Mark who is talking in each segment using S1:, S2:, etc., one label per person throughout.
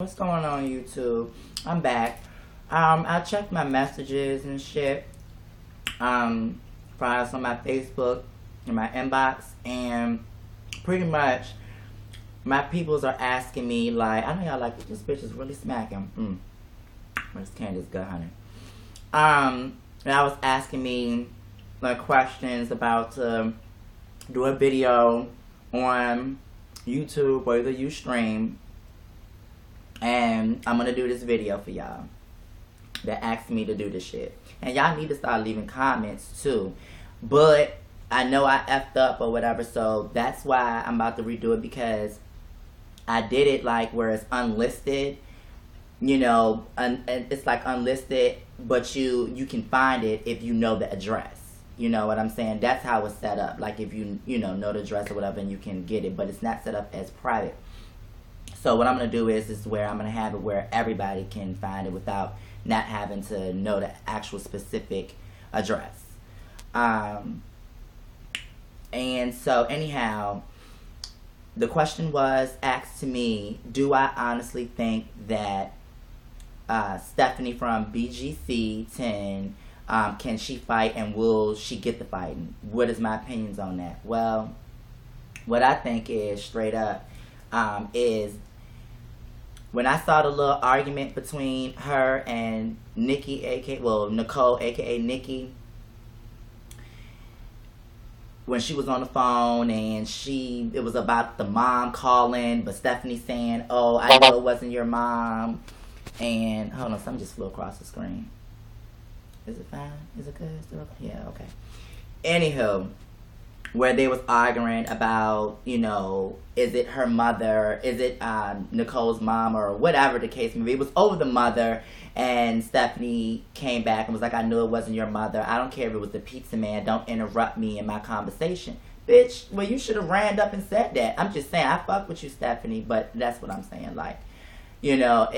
S1: What's going on, YouTube? I'm back. I checked my messages and shit. Files on my Facebook in my inbox, and pretty much my peoples are asking me, like, I know y'all like, this bitch is really smacking. Where's Candace go, honey? And I was asking me like questions about do a video on YouTube or either Ustream, and I'm gonna do this video for y'all that asked me to do this shit. And y'all need to start leaving comments too, but I know I effed up or whatever, so that's why I'm about to redo it, because I did it like where it's unlisted, you know, and it's like unlisted, but you can find it if you know the address. You know what I'm saying? That's how it's set up. Like if you know the address or whatever, and you can get it, but it's not set up as private. So what I'm gonna do is where I'm gonna have it where everybody can find it without not having to know the actual specific address. And so anyhow, the question was asked to me: do I honestly think that Stephanie from BGC 10 can she fight, and will she get the fighting? What is my opinions on that? Well, what I think is straight up is when I saw the little argument between her and Nicole, aka Nikki, when she was on the phone and it was about the mom calling, but Stephanie saying, "Oh, I know it wasn't your mom," and hold on, something just flew across the screen. Is it fine? Is it good? Yeah, okay. Anywho, where they was arguing about, you know, is it her mother? Is it Nicole's mom, or whatever the case may be? It was over the mother, and Stephanie came back and was like, "I knew it wasn't your mother. I don't care if it was the pizza man. Don't interrupt me in my conversation." Bitch, well, you should have ran up and said that. I'm just saying, I fuck with you, Stephanie, but that's what I'm saying. Like, you know,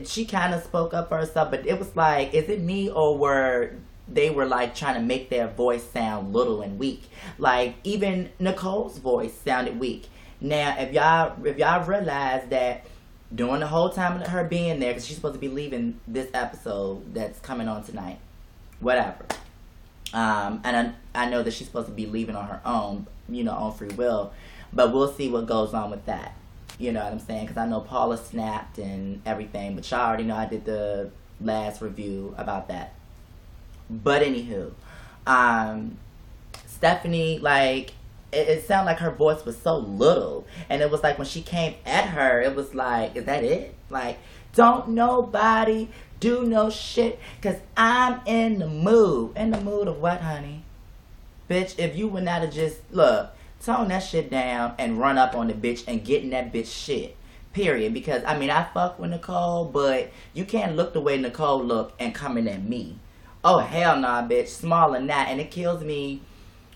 S1: she kind of spoke up for herself, but it was like, is it me, or they were like trying to make their voice sound little and weak? Like even Nicole's voice sounded weak. Now, if y'all realize that during the whole time of her being there, because she's supposed to be leaving this episode that's coming on tonight, whatever. And I know that she's supposed to be leaving on her own, you know, on free will, but we'll see what goes on with that. You know what I'm saying? Because I know Paula snapped and everything, but y'all already know I did the last review about that. But anywho, Stephanie, like, it sounded like her voice was so little, and it was like when she came at her, it was like, is that it? Like, don't nobody do no shit, because I'm in the mood. In the mood of what, honey? Bitch, if you would not have just, look, tone that shit down and run up on the bitch and get in that bitch shit. Period. Because, I mean, I fuck with Nicole, but you can't look the way Nicole look and coming at me. Oh, hell nah, bitch. Small and that. And it kills me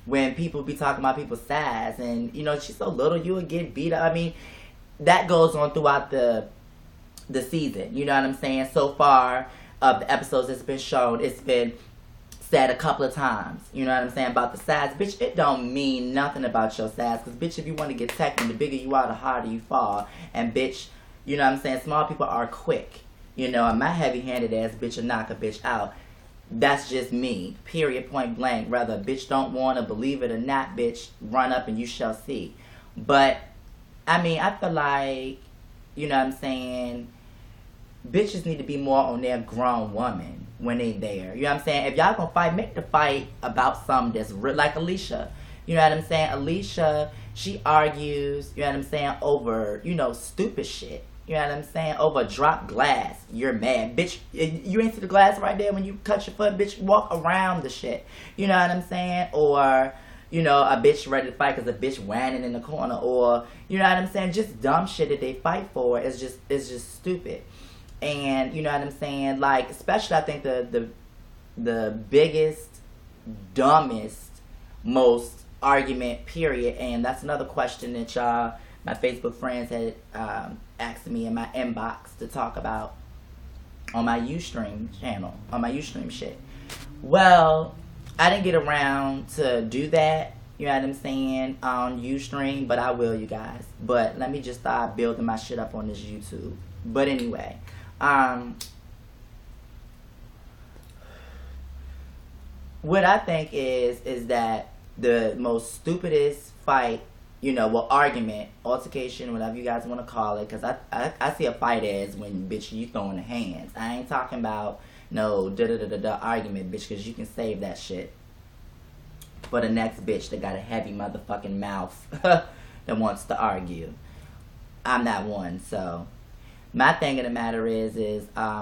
S1: when people be talking about people's size. And, you know, she's so little, you would get beat up. I mean, that goes on throughout the season. You know what I'm saying? So far, of the episodes that's been shown, it's been said a couple of times, you know what I'm saying, about the size. Bitch, it don't mean nothing about your size, because bitch, if you want to get technical, the bigger you are, the harder you fall. And bitch, you know what I'm saying, small people are quick, you know, and my heavy-handed ass bitch will knock a bitch out. That's just me, period, point blank. Whether a bitch don't want to believe it or not, bitch, run up and you shall see. But I mean, I feel like, you know what I'm saying, bitches need to be more on their grown woman when they there. You know what I'm saying? If y'all gonna fight, make the fight about something that's real. Like Alicia. You know what I'm saying? Alicia, she argues, you know what I'm saying, over, you know, stupid shit. You know what I'm saying? Over a dropped glass. You're mad. Bitch, you ain't see the glass right there when you cut your foot? Bitch, walk around the shit. You know what I'm saying? Or, you know, a bitch ready to fight because a bitch whining in the corner. Or, you know what I'm saying? Just dumb shit that they fight for is just stupid. And, you know what I'm saying? Like, especially I think the biggest, dumbest, most argument, period. And that's another question that y'all, my Facebook friends had asked me in my inbox to talk about on my Ustream channel, on my Ustream shit. Well, I didn't get around to do that, you know what I'm saying, on Ustream, but I will, you guys. But let me just start building my shit up on this YouTube. But anyway, what I think is that the most stupidest fight, you know, well, argument, altercation, whatever you guys want to call it, because I see a fight as when, bitch, you throwing the hands. I ain't talking about no da-da-da-da-da argument, bitch, because you can save that shit for the next bitch that got a heavy motherfucking mouth that wants to argue. I'm not one, so. My thing of the matter is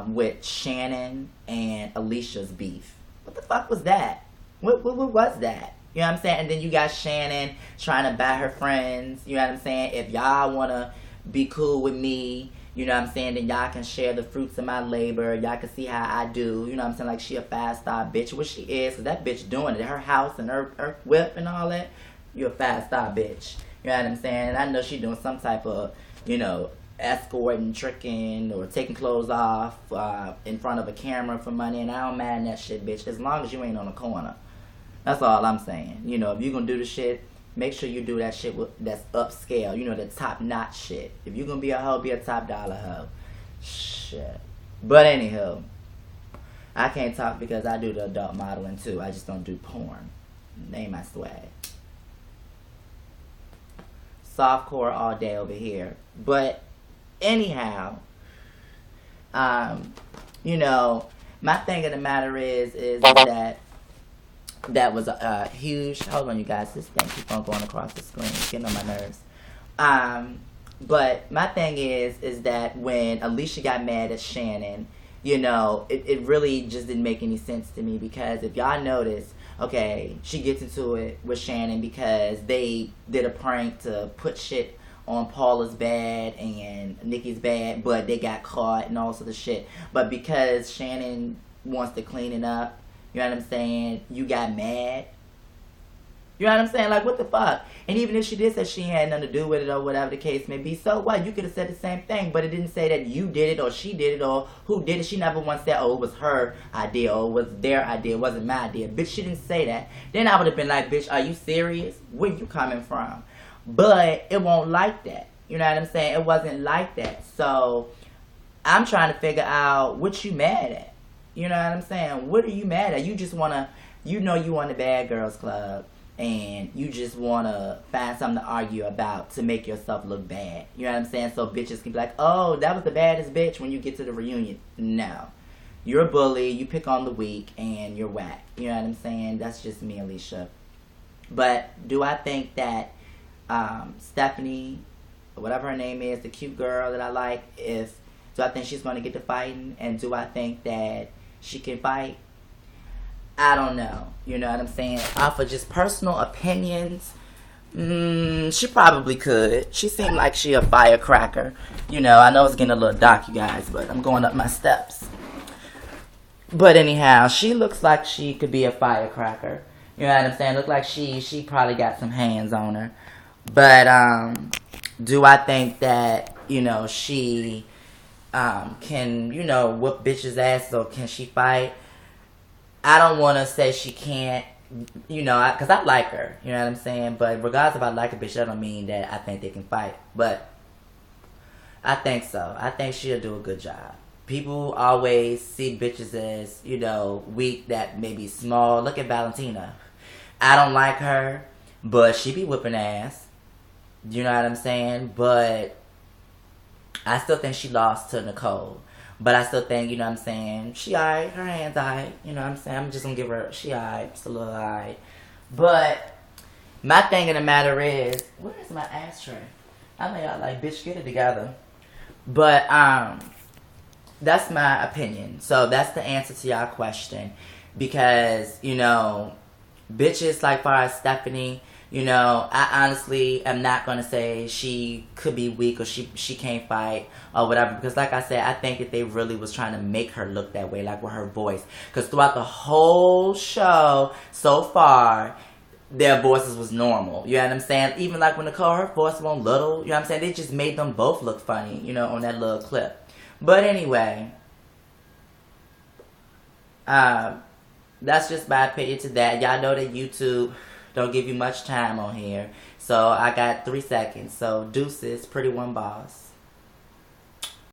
S1: with Shannon and Alicia's beef. What the fuck was that? What was that? You know what I'm saying? And then you got Shannon trying to buy her friends. You know what I'm saying? If y'all want to be cool with me, you know what I'm saying, then y'all can share the fruits of my labor. Y'all can see how I do. You know what I'm saying? Like, she a 5-star bitch, which she is. Because that bitch doing it. Her house and her whip and all that. You a 5-star bitch. You know what I'm saying? And I know she doing some type of, you know, escorting, tricking, or taking clothes off in front of a camera for money. And I don't mind that shit, bitch. As long as you ain't on the corner. That's all I'm saying. You know, if you're going to do the shit, make sure you do that shit that's upscale. You know, the top-notch shit. If you're going to be a hoe, be a top-dollar hoe. Shit. But anywho, I can't talk because I do the adult modeling too. I just don't do porn. Name my swag. Softcore all day over here. But anyhow, you know, my thing of the matter is that was a huge, hold on you guys, this thing keep on going across the screen, it's getting on my nerves. But my thing is that when Alicia got mad at Shannon, you know, it really just didn't make any sense to me, because if y'all notice, okay, she gets into it with Shannon because they did a prank to put shit on Paula's bed and Nikki's bed, but they got caught and all sorts of shit. But because Shannon wants to clean it up, you know what I'm saying, you got mad. You know what I'm saying? Like, what the fuck? And even if she did say she had nothing to do with it or whatever the case may be, so what? You could have said the same thing, but it didn't say that you did it or she did it or who did it. She never once said, oh, it was her idea or it was their idea, it wasn't my idea. Bitch, she didn't say that. Then I would have been like, bitch, are you serious? Where you coming from? But it won't like that. You know what I'm saying? It wasn't like that. So I'm trying to figure out what you mad at. You know what I'm saying? What are you mad at? You just want to, you know you want the Badgirlsclub and you just want to find something to argue about to make yourself look bad. You know what I'm saying? So bitches can be like, oh, that was the baddest bitch when you get to the reunion. No. You're a bully, you pick on the weak, and you're whack. You know what I'm saying? That's just me, Alicia. But do I think that Stephanie, whatever her name is, the cute girl that I like, do I think she's going to get to fighting? And do I think that she can fight? I don't know. You know what I'm saying? Off of just personal opinions, she probably could. She seemed like she a firecracker. You know, I know it's getting a little dark, you guys, but I'm going up my steps. But anyhow, she looks like she could be a firecracker. You know what I'm saying? Look like she probably got some hands on her. But do I think that, you know, she can, you know, whoop bitches' ass, or can she fight? I don't want to say she can't, you know, because I like her, you know what I'm saying? But regardless if I like a bitch, that don't mean that I think they can fight. But I think so. I think she'll do a good job. People always see bitches as, you know, weak, that may be small. Look at Valentina. I don't like her, but she be whipping ass. You know what I'm saying? But I still think she lost to Nicole. But I still think, you know what I'm saying, she alright, her hands alright, you know what I'm saying, I'm just gonna give her, she alright, just a little alright. But my thing of the matter is, where is my ashtray? I know y'all like, bitch, get it together. But that's my opinion. So that's the answer to y'all question. Because, you know, bitches like far as Stephanie, you know, I honestly am not going to say she could be weak or she can't fight or whatever. Because like I said, I think that they really was trying to make her look that way, like with her voice. Because throughout the whole show so far, their voices was normal. You know what I'm saying? Even like when Nicole, her voice went little. You know what I'm saying? They just made them both look funny, you know, on that little clip. But anyway, that's just my opinion to that. Y'all know that YouTube Don't give you much time on here. So I got 3 seconds. So deuces, Pretty1boss.